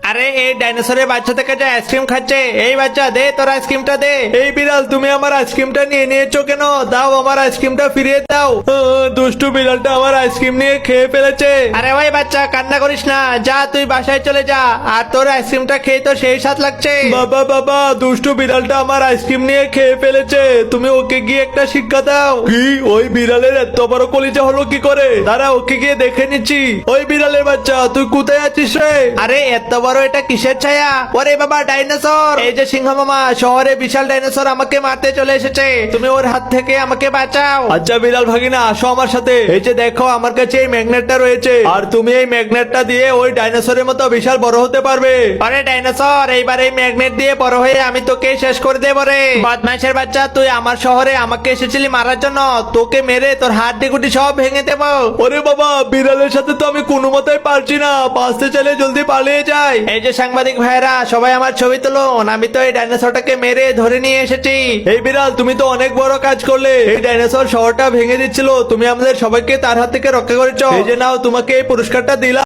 আরে এই ডাইনোসরের বাচ্চা থেকে যে আইসক্রিম খাচ্ছে, এই বাচ্চা দে তোর আইসক্রিমটা দে। এই বিড়াল তুমি আমার আইসক্রিমটা নিয়ে নিয়েছো কেন? দাও আমার আইসক্রিমটা ফিরিয়ে দাও। দুষ্টু বিড়ালটা আমার আইসক্রিম নিয়ে খেয়ে ফেলেছে। আরে ওই বাচ্চা কান্না করিস না, যা তুই বাসায় চলে যা, আর তোর আইসক্রিমটা খেয়ে তো সেই স্বাদ লাগছে। বাবা বাবা, দুষ্টু বিড়ালটা আমার আইসক্রিম নিয়ে খেয়ে ফেলেছে, তুমি ওকে গিয়ে একটা শিক্ষা দাও। কি? ওই বিড়ালের এত বড় কলিজা হলো কি করে? দাঁড়া ওকে গিয়ে দেখে নিচ্ছি। ওই বিড়ালের বাচ্চা তুই কোথায় আছিস রে? আরে এত বড় এটা কিসের ছায়া? ওরে বাবা ডাইনোসর, এই যে সিংহ মামা, শহরে বিশাল ডাইনোসর আমাকে মারতে চলে এসেছে, তুমি ওর হাত থেকে আমাকে বাঁচাও। আচ্ছা বিড়াল ভাগিনা, আসো আমার সাথে। এই যে দেখো আমার কাছে এই ম্যাগনেটটা রয়েছে, আর তুমি এই ম্যাগনেটটা দিয়ে ওই ডাইনোসরের মতো বিশাল বড় হতে পারবে। আরে ডাইনোসর, এইবার এই ম্যাগনেট দিয়ে বড় হয়ে আমি তোকে শেষ করে দেবো রে। বদমাইশের বাচ্চা, তুই আমার শহরে আমাকে এসেছিলি মারার জন্য, তোকে মেরে তোর হাড্ডি গুটি সব ভেঙে দেবো। ওরে বাবা, বিড়ালের সাথে তো আমি কোনো মতেই পারছি না, বাঁচতে চাইলে জলদি পালিয়ে যাই। এই যে সাংবাদিক ভাইরা, সবাই আমার ছবি তুলুন, আমি তো এই ডাইনোসরটাকে মেরে ধরে নিয়ে এসেছি। এই বিড়াল, তুমি তো অনেক বড় কাজ করলে, এই ডাইনোসর শহরটা ভেঙে দিচ্ছিল, তুমি আমাদের সবাইকে তার হাত থেকে রক্ষা করেছো। এই যে নাও, তোমাকে এই পুরস্কারটা দিলাম।